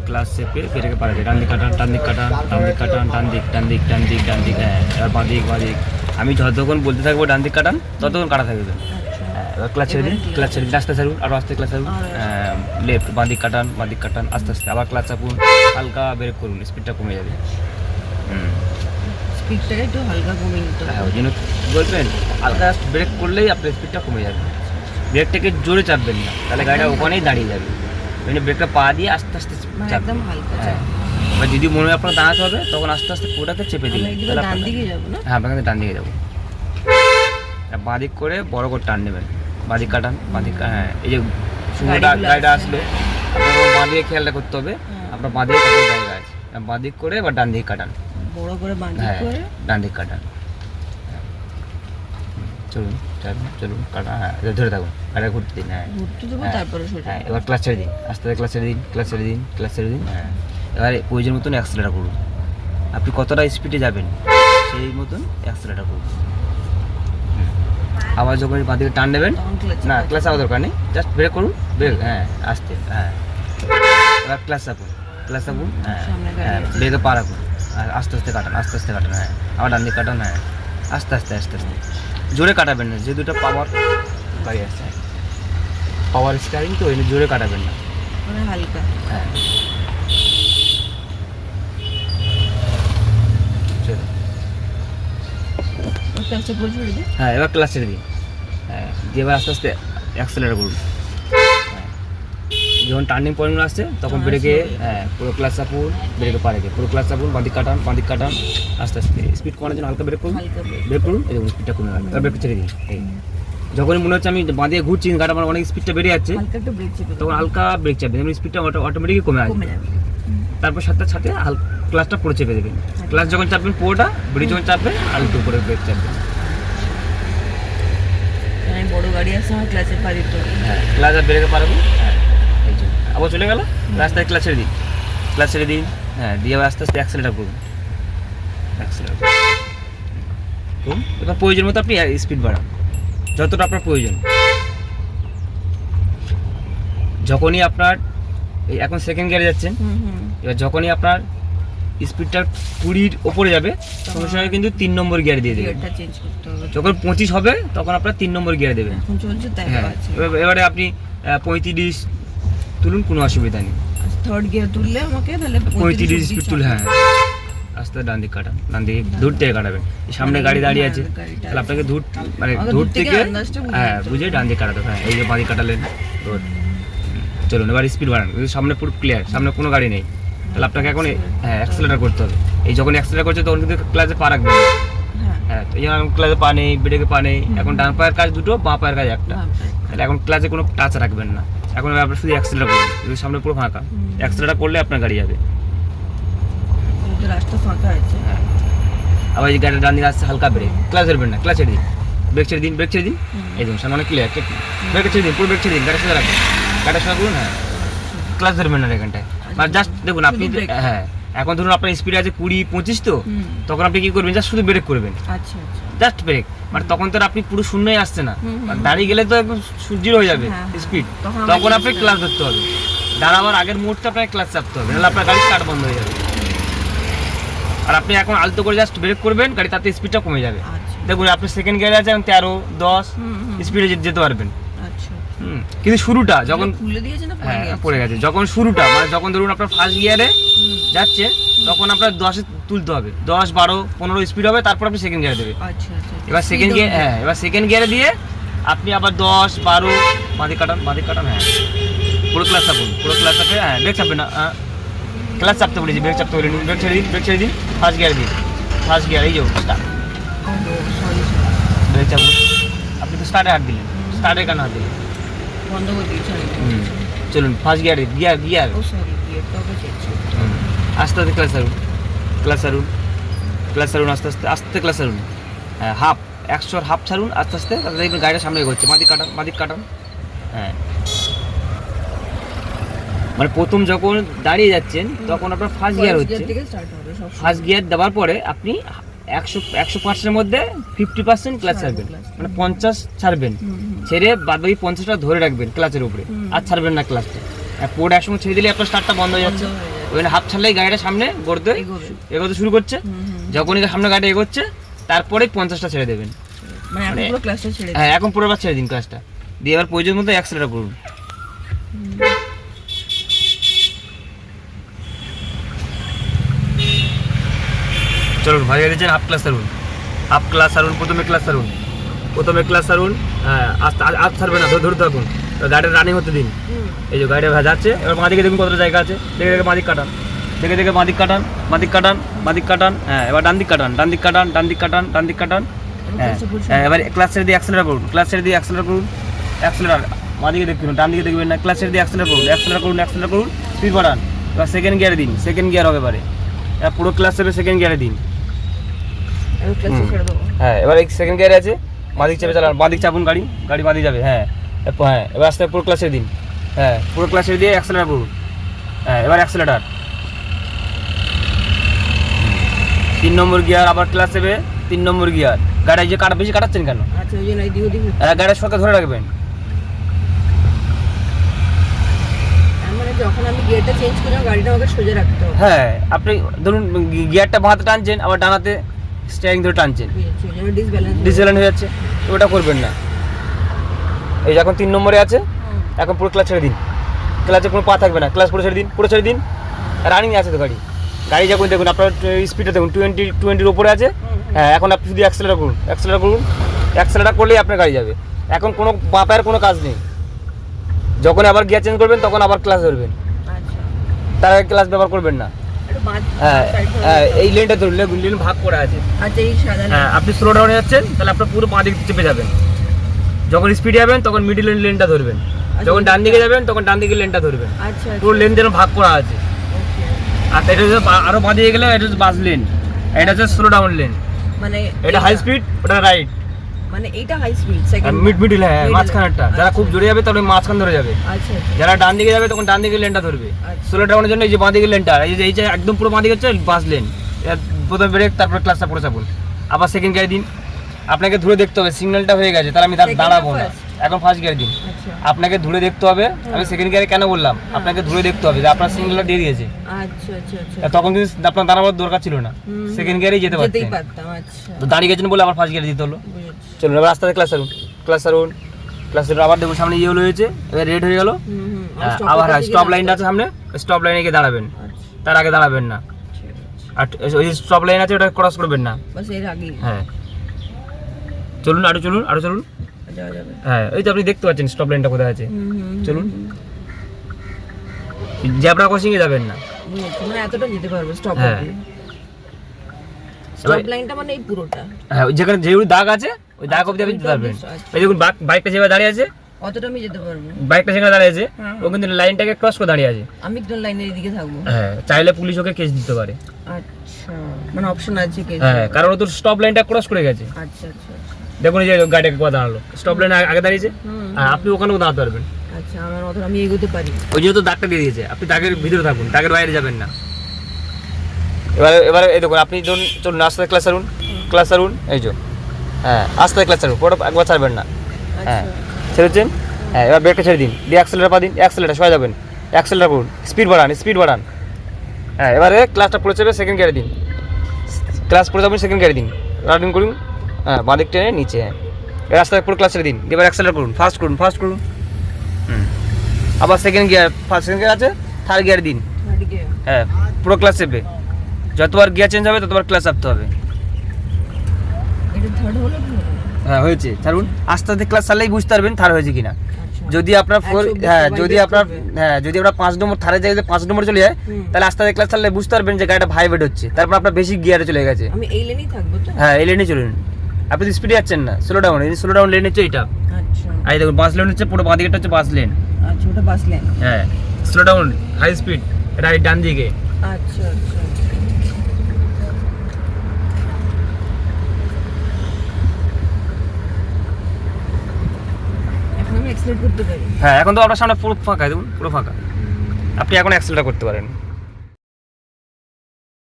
Class চেপে ব্রেকে পাড়াবে, ডান দিক কাটান, টান দিক কাটান, ডান দিক কাটান, ডান দিক, ডান দিক, ডান দিক, ডান দিক, হ্যাঁ, এবার বাঁ দিক, বাঁ দিক। আমি যতক্ষণ বলতে থাকবো ডান দিক কাটান ততক্ষণ কাটা থাকবে। হ্যাঁ, এবার ক্লাচ ছেড়ে দিন, ক্লাচ ছেড়ে দিন, আস্তে ছাড়ুন, আরও আস্তে ক্লাচ ছাড়ুন, লেফট, বাঁ দিক কাটান, বাঁ দিক কাটান, আস্তে আস্তে আবার ক্লাচ চাপুন, হালকা ব্রেক করুন, স্পিডটা কমে যাবে। স্পিডটাকে একটু হালকা কমিয়ে নিতে হবে। হ্যাঁ, ওই জন্য বলবেন হালকা ব্রেক করলেই আপনার স্পিডটা কমে যাবে। ব্রেকটাকে জোরে চাপবেন না, তাহলে গাড়িটা ওখানেই দাঁড়িয়ে যাবে। ওই জন্য ব্রেকটা পা দিয়ে আস্তে আস্তে একদম হালকা। হ্যাঁ, এবার যদি মনে হয় আপনার দাঁড়াতে হবে তখন আস্তে আস্তে পুরোটাকে চেপে দিন। ডান দিকে যাবো না? হ্যাঁ, আপনাকে ডান দিকে যাবো। বাঁ দিক করে বড় করে টান নেবেন, বাঁ দিক কাটান, বাঁ দিক, হ্যাঁ, এই যে সুন্দরটা গাড়িটা আসলো আপনার বাঁ দিকে খেয়ালটা করতে হবে। আপনার বাঁ দিকে কত জায়গা আছে, বাঁ দিক করে এবার ডান দিকে কাটান, বড় করে বাঁ দিক হ্যাঁ, করে ডান দিক কাটান। চলুন চলুন চলুন কাটা, হ্যাঁ, ধরে থাকুন, গাড়িটা ঘুরতে দিন। হ্যাঁ, ঘুরতে দেবো, তারপরে সোজা। হ্যাঁ, এবার ক্লাচ ছেড়ে দিন, আস্তে আস্তে ক্লাচ ছেড়ে দিন, ক্লাচ ছেড়ে দিন, ক্লাচ ছেড়ে দিন। হ্যাঁ, এবারে প্রয়োজন মতন অ্যাক্সেলারেট করুন। আপনি কতটা স্পিডে যাবেন সেই মতন অ্যাক্সেলারেট করুন। আবার যখন বাঁ দিকে টান নেবেন, না ক্লাচ আবার দরকার নেই, জাস্ট ব্রেক করুন, ব্রেক, হ্যাঁ, আস্তে, হ্যাঁ, এবার ক্লাচ চাপুন, ক্লাচ চাপুন, হ্যাঁ, হ্যাঁ, ব্রেকে পা রাখুন, আর আস্তে আস্তে কাটান, আস্তে আস্তে কাটান। হ্যাঁ, আবার ডান দিকে কাটান, হ্যাঁ, আস্তে আস্তে আস্তে আস্তে, জোরে কাটাবেন না, যে দুটো পাওয়ার গাড়ি আছে, পাওয়ার স্টিয়ারিং তো, এনে জোরে কাটাবেন না, হালকা। হ্যাঁ, চলো। হ্যাঁ, এবার ক্লাচ ছেড়ে দিন, হ্যাঁ, দিয়ে এবার আস্তে আস্তে অ্যাক্সেলারেট করুন। হ্যাঁ, যখন টার্নিং পয়েন্ট আসছে তখন ব্রেকে, হ্যাঁ, পুরো ক্লাচ চাপুন, ব্রেকে পা রেখে পুরো ক্লাচ চাপুন, বাঁ দিক কাটান, বাঁ দিক কাটান, আস্তে আস্তে স্পিড কমানোর জন্য হালকা ব্রেক করুন, ব্রেক করুন, এই দেখুন স্পিডটা কমে গেল, এবার ব্রেক ছেড়ে দিন। এই যখনই মনে হচ্ছে আমি বাঁ দিয়ে ঘুরছি, গাড়ি আমার অনেক স্পিডটা বেড়ে যাচ্ছে, তখন হালকা ব্রেক চাপবেন, এমনি স্পিডটা অটোমেটিকই কমে আসবে। তারপর সাথে সাথে ক্লাচটা পুরো চেপে দেবেন, ক্লাচ যখন চাপবেন পুরোটা, ব্রেক যখন চাপবেন আলতো করে ব্রেক চাপবেন। বড় গাড়ি আছে, আমার ক্লাচে পা দিতে হবে। হ্যাঁ, ক্লাচ আর ব্রেকে পারবো, হ্যাঁ, এই জন্য আবার চলে গেল, রাস্তায় ক্লাচ ছেড়ে দিন, ক্লাচ ছেড়ে দিন, হ্যাঁ, দিয়ে আবার আস্তে আস্তে অ্যাক্সেলারেট করুন, অ্যাক্সেলারেট করুন। এবার প্রয়োজন মতো আপনি স্পিড বাড়ান, যতটা আপনার প্রয়োজন। যখনই আপনার এখন সেকেন্ড গিয়ারে যাচ্ছেন, এবার যখনই আপনার স্পিডটা 20-র ওপরে যাবে সঙ্গে সঙ্গে কিন্তু 3 নম্বর গিয়ার দিয়ে দেবেন। যখন 25 হবে তখন আপনার 3 নম্বর গিয়ার দেবেন। হ্যাঁ, এবারে আপনি 35 তুলুন, কোনো অসুবিধা নেই। থার্ড গিয়ার তুললে আমাকে তাহলে 35 স্পিড তুলে, হ্যাঁ, আস্তে ডান দিক কাটান, ডান দিকে দূর থেকে কাটাবেন। সামনে গাড়ি দাঁড়িয়ে আছে, তাহলে আপনাকে দূর, মানে দূর থেকে, হ্যাঁ, বুঝে ডান দিক কাটাতে। হ্যাঁ, এই যে বাঁ দিক কাটালেন, রোড। চলুন এবার স্পিড বাড়ান, সামনে পুরো ক্লিয়ার, সামনে কোনো গাড়ি নেই, তাহলে আপনাকে এখন, হ্যাঁ, অ্যাক্সেলারেট করতে হবে। এই যখন অ্যাক্সেলারেট করছে তখন কিন্তু ক্লাচে পা রাখবেন। হ্যাঁ, এই জন্য ক্লাচে পা নেই, ব্রেকে পা নেই, এখন ডান পায়ের কাজ দুটো, বাঁ পায়ের কাজ একটা, তাহলে এখন ক্লাচে কোনো টাচ রাখবেন না, এখন আপনি শুধু অ্যাক্সেলারেট করবেন, যদি সামনে পুরো ফাঁকা, অ্যাক্সেলারেট করলে আপনার গাড়ি যাবে। রাস্তা ফাঁকা আছে। হ্যাঁ, আবার এই গাড়িটা ডান দিকে আসছে, হালকা ব্রেক, ক্লাচ ধরবেন না, ক্লাচ ছেড়ে দিন, ব্রেক ছেড়ে দিন, ব্রেক ছেড়ে দিন, এই দেখুন সামনে অনেক ক্লিয়ার, ব্রেক ছেড়ে দিন, পুরো ব্রেক ছেড়ে দিন, গাড়ি সোজা রাখবেন, গাড়ি সোজা করুন। হ্যাঁ, ক্লাচ ধরবেন না এখানটায়, মানে জাস্ট দেখুন আপনি, হ্যাঁ, এখন ধরুন আপনার স্পিড আছে 20-25, তো তখন আপনি কি করবেন, জাস্ট শুধু ব্রেক করবেন, জাস্ট ব্রেক, মানে তখন তো আপনি পুরো শূন্যই আসছে না, দাঁড়িয়ে গেলে তো একদম জিরো হয়ে যাবে স্পিড, তখন আপনি ক্লাচ ধরতে হবে, দাঁড়াবার আগের মুহূর্তে আপনাকে ক্লাচ চাপতে হবে, নাহলে আপনার গাড়ি স্টার্ট বন্ধ হয়ে যাবে। আর আপনি এখন আলতো করে জাস্ট ব্রেক করবেন, গাড়ি তাতে স্পিডটা কমে যাবে। দেখুন আপনি সেকেন্ড গিয়ারে আছে, 13-10 স্পিডে যেতে পারবেন। কিন্তু শুরুটা যখন পড়ে গেছে, যখন শুরুটা, মানে যখন ধরুন আপনার ফার্স্ট গিয়ারে যাচ্ছে, তখন আপনার 10-এ তুলতে হবে, 10-12-15 স্পিড হবে, তারপর আপনি সেকেন্ড গিয়ারে দেবেন। এবার সেকেন্ড গিয়ার, হ্যাঁ, এবার সেকেন্ড গিয়ারে দিয়ে আপনি আবার 10-12 বাঁ দিক কাটান, বাঁ দিক কাটান, হ্যাঁ, পুরো ক্লাচ চাপুন, পুরো ক্লাচ চাপে, হ্যাঁ, ব্রেক চাপবেন না, ক্লাচ চাপতে বলেছি, ব্রেক চাপতে বলিনি, ব্রেক ছেড়ে দিন, ব্রেক ছেড়ে দিন, ফার্স্ট গিয়ার দিন, ফার্স্ট গিয়ার, এই যে স্টার্ট, ব্রেক চাপুন, আপনি তো স্টার্টে হাত দিলেন, স্টার্টে কেন হাত দিলেন, বন্ধ করে দিয়েছি। চলুন ফার্স্ট গিয়ারে, গিয়ার গিয়ার, আস্তে আস্তে ক্লাচ ছাড়ুন, ক্লাচ ছাড়ুন, ক্লাচ ছাড়ুন, আস্তে আস্তে আস্তে ক্লাচ ছাড়ুন, হ্যাঁ, হাফ 100 হাফ ছাড়ুন আস্তে আস্তে, তাহলে দেখবেন গাড়িটা সামনে এগোচ্ছে, বাঁ দিক কাটান, বাঁ দিক কাটান। হ্যাঁ, মানে প্রথম যখন দাঁড়িয়ে যাচ্ছেন তখন আপনার ফার্স্ট গিয়ার হচ্ছে, ফার্স্ট গিয়ার দেওয়ার পরে আপনি 100% মধ্যে 50% ক্লাচ ছাড়বেন, মানে 50 ছাড়বেন, ছেড়ে বাদ বাকি 50টা ধরে রাখবেন ক্লাচের উপরে, আর ছাড়বেন না ক্লাচটা, পুরো একসঙ্গে ছেড়ে দিলে আপনার স্টার্টটা বন্ধ হয়ে যাচ্ছে। ওখানে হাফ ছাড়লেই গাড়িটা সামনে গড়তে এগোবে। এগোতে শুরু করছে। যখনই সামনে গাড়িটা এগোচ্ছে তারপরে 50টা ছেড়ে দেবেন। মানে এখন পুরো ক্লাসটা ছেড়ে হ্যাঁ এখন পুরোবার ছেড়ে দিন ক্লাসটা, দিয়ে এবার প্রয়োজন মতো অ্যাক্সেলারেট করুন। চলুন ভাই দিয়েছেন হাফ ক্লাস সারুন, হাফ ক্লাস সারুন, প্রথমে ক্লাস সারুন, প্রথমে ক্লাস সারুন। হ্যাঁ আস্তে আস্তে ছাড়বে না, ধরতে থাকুন, গাড়িটা রানিং হতে দিন। এই যে গাড়িটা যাচ্ছে, এবার মাদিকে দেখুন কতটা জায়গা আছে, দেখে দেখে মাদিক কাটান, দেখে দেখে মাদিক কাটান, মাদিক কাটান, মাদিক কাটান। হ্যাঁ এবার ডান দিক কাটান, ডান দিক কাটান, ডান দিক কাটান, ডান দিক কাটান। হ্যাঁ হ্যাঁ এবার ক্লাস ছেড়ে দিয়ে অ্যাক্সেলারেট করুন, ক্লাস ছেড়ে দিয়ে অ্যাক্সেলারেট করুন, অ্যাক্সেলার মাদিকে দেখুন, ডান দিকে দেখবেন না, ক্লাস ছেড়ে দিয়ে অ্যাক্সেলারেট করুন, অ্যাক্সেলারেট করুন, অ্যাক্সেলারেট করুন, স্পিড বাড়ান। এবার সেকেন্ড গিয়ারে দিন, সেকেন্ড গিয়ার হবে এবারে, এবার পুরো ক্লাস চেপে সেকেন্ড গিয়ারে দিন। আমি ক্লাসটা ছেড়ে দেবো। হ্যাঁ এবার এই সেকেন্ড গিয়ারে আছে, বাঁদিক চেপে চালান, বাঁদিক চাপুন, গাড়ি গাড়ি বাঁদিক যাবে। হ্যাঁ হ্যাঁ এবার আস্তে পুরো ক্লাসে দিন, হ্যাঁ পুরো ক্লাসে দিয়ে অ্যাক্সেলারেট করুন। হ্যাঁ এবার অ্যাক্সেলারেটার 3 নম্বর গিয়ার, আবার ক্লাস চেপে 3 নম্বর গিয়ার। গাড়ি যে বেশি কাটাচ্ছেন কেন? আচ্ছা ওই জন্য এদিক ওদিক হচ্ছে। গাড়ির সরকার ধরে রাখবেন। মানে যখন আমি গিয়ারটা চেঞ্জ করলাম গাড়িটা আমাকে সোজা রাখতে হবে। হ্যাঁ আপনি ধরুন গিয়ারটা বাঁ হাতে টানছেন, আবার ডান হাতে স্টিয়ারিং ধরে টানছেন, ডিসব্যালেন্স হয়ে যাচ্ছে, ওটা করবেন না। এই যে এখন 3 নম্বরে আছে, এখন পুরো ক্লাস ছেড়ে দিন, ক্লাসে কোনো পা থাকবে না, ক্লাস পুরো ছেড়ে দিন, পুরো ছেড়ে দিন। রানিং আছে তো গাড়ি, গাড়ি যখন দেখুন আপনার স্পিডটা দেখুন 20-20 উপরে আছে। হ্যাঁ এখন আপনি শুধু অ্যাক্সেলারেট করুন, অ্যাক্সেলারেট করুন, অ্যাক্সেলারেট করলেই আপনার গাড়ি যাবে। এখন কোনো বাপায়ের কোনো কাজ নেই, যখন আবার গিয়ার চেঞ্জ করবেন তখন আবার ক্লাস ধরবেন, আচ্ছা তার আগে ক্লাস ব্যবহার করবেন না। একটু বাঁ হ্যাঁ side হয়ে হ্যাঁ যাবে। এই লেনটা ধরুন, লেন ভাগ করা আছে। আচ্ছা এই সাদা হ্যাঁ আপনি স্লো ডাউনে যাচ্ছেন, তাহলে আপনার পুরো বাঁ দিক চেপে যাবেন। যখন স্পিডে যাবেন তখন মিডিল লেনটা ধরবেন, যখন ডান দিকে যাবেন তখন ডান দিকে লেনটা ধরবেন। আচ্ছা পুরো লেন যেন ভাগ করা আছে। আর এটা হচ্ছে আরো বাঁ দিকে গেলে এটা হচ্ছে বাস লেন, এটা হচ্ছে স্লো ডাউন লেন। মানে এটা হাই স্পিড, ওটা রাইট, মানে এইটা হাই স্পিড সেকেন্ড মিডিল। হ্যাঁ মাঝখানেরটা যারা খুব জোরে যাবে তখন মাঝখান ধরে যাবে, আচ্ছা যারা ডান দিকে যাবে তখন ডান দিকে লেনটা ধরবে। আচ্ছা। স্লো ডাউনের জন্য এই যে বাঁ দিকে লেনটা, এই যে একদম পুরো বাঁ দিকে হচ্ছে বাস লেন। প্রথমে ব্রেক, তারপরে ক্লাসটা পড়ে চাপুন, আবার সেকেন্ড গিয়ার দিন। আপনাকে ধরে দেখতে হবে সিগন্যালটা হয়ে গেছে, তাহলে আমি Second দাঁড়াবো না না। first? এখন ফার্স্ট গিয়ার দিন, আচ্ছা আপনাকে ধরে দেখতে হবে। আমি সেকেন্ড গিয়ারে কেন বললাম, আপনাকে ধরে দেখতে হবে যে আপনার সিগন্যালটা দিয়ে দিয়েছে। আচ্ছা আচ্ছা আচ্ছা তখন কিন্তু আপনার দাঁড়াবার দরকার ছিল না, সেকেন্ড গিয়ারেই যেতে যেতেই পারতেন। পারতাম। আচ্ছা তো দাঁড়িয়ে গেছেন বলে আবার ফার্স্ট গিয়ারে দিতে হলো। বুঝেছি। চলুন এবার আস্তে আস্তে ক্লাস সারুন, ক্লাস সারুন, ক্লাস সারুন। আবার দেখুন সামনে ইয়েলো হয়েছে, এবার রেড হয়ে গেল। আবার স্টপ লাইনটা আছে সামনে, স্টপ লাইনে গিয়ে দাঁড়াবেন, আচ্ছা তার আগে দাঁড়াবেন না। ঠিক আছে। আর ওই স্টপ লাইন আছে ওটা ক্রস করবেন না। বাস এর আগেই হ্যাঁ চলুন, আরো চলুন, আরো চলুন। যাওয়া যাবে। হ্যাঁ এই তো আপনি দেখতে পাচ্ছেন স্টপ লাইনটা কোথায় আছে। হুম, চলুন, জ্যাবরা ক্রসিং এ যাবেন না। বুঝেছি। মানে এতটা যেতে পারবো স্টপ হ্যাঁ। অবধি। স্টপ লাইনটা মানে এই পুরোটা হ্যাঁ যেখানে যেই দাগ আছে ওই দাগ অবধি আপনি যেতে পারবেন। আচ্ছা। এই দেখুন বাইকটা যেভাবে দাঁড়িয়ে আছে, অতটা আমি যেতে পারবো। বাইকটা সেখানে দাঁড়িয়ে আছে, হ্যাঁ। ও কিন্তু লাইনটাকে ক্রস করে দাঁড়িয়ে আছে। আমি তো লাইনের দিকে থাকবো। হ্যাঁ চাইলে পুলিশ ওকে কেস দিতে পারে। আচ্ছা মানে অপশন আছে কি? হ্যাঁ কারণ ও তো স্টপ লাইনটা ক্রস করে গেছে। আচ্ছা আচ্ছা আচ্ছা। দেখুন এই যে গাড়িটা একবার দাঁড়ালো, স্টপ লাইনে আগে দাঁড়িয়েছে। হ্যাঁ আপনি ওখানেও দাঁড়াতে পারবেন। আচ্ছা আমার অতটা আমি এগোতে পারি। ওই যেহেতু দাগটা দিয়ে দিয়েছে, আপনি দাগের ভিতরে থাকুন, দাগের বাইরে যাবেন না। এবারে এই দেখুন আপনি ধরুন, চলুন আস্তে ক্লাস সারুন, ক্লাস সারুন। এই যে হ্যাঁ আস্তে ক্লাস সারুন, পুরো একবার ছাড়বেন না। হ্যাঁ ছেড়েছেন। হ্যাঁ এবার ব্রেকটা ছেড়ে দিন, দিয়ে অ্যাক্সেলারেটর পা দিন, অ্যাক্সেলারেটর সরে যাবেন, অ্যাক্সেলারেটর করুন, স্পিড বাড়ান, স্পিড বাড়ান। হ্যাঁ এবারে ক্লাসটা পড়ে যাবে, সেকেন্ড গিয়ারে দিন, ক্লাস পড়ে যাবেন, সেকেন্ড গিয়ারে দিন, রানিং করুন। হ্যাঁ বাঁ দিক টেনে নিচে। হ্যাঁ রাস্তায় পুরো ক্লাস ছেড়ে দিন, এবার অ্যাক্সেলারেটর করুন, ফাস্ট করুন, ফাস্ট করুন। আবার second gear, first second gear আছে, থার্ড গিয়ার দিন। এদিকে হ্যাঁ পুরো ক্লাস চেপে যতবার গিয়ার চেঞ্জ হবে ততবার ক্লাস চাপতে হবে। এটা থার্ড হলো কি হলো? হ্যাঁ হয়েছে, ছাড়ুন। আস্তে আস্তে ক্লাস চাললেই বুঝতে পারবেন থার হয়েছে কিনা। আচ্ছা যদি আপনার যদি আপনার 5 নম্বর থারে জায়গায় 5 নম্বর চলে যায়, তাহলে আস্তে আস্তে ক্লাস চাললে বুঝতে পারবেন যে গাড়িটা ভাইব্রেট হচ্ছে, তারপর আপনার বেশি গিয়ারে চলে গেছে। আমি এই লেনেই থাকবো তো? হ্যাঁ এই লেনে চলুন, আপনি তো স্পিডে যাচ্ছেন না, স্লো ডাউন। এই স্লো ডাউন লেন হচ্ছে এটা। আচ্ছা আর এই দেখুন বাস লেন হচ্ছে, পুরো বাঁ দিকেটা হচ্ছে বাস লেন। আচ্ছা ওটা বাস লেন। হ্যাঁ স্লো ডাউন, হাই স্পিড, এটা ডান দিকে। আচ্ছা আচ্ছা এখন আমি এক্সেলেট করতে পারি। হ্যাঁ এখন তো আপনার সামনে পুরো ফাঁকা, দেখুন পুরো ফাঁকা, আপনি এখন অ্যাক্সেলারেট করতে পারেন।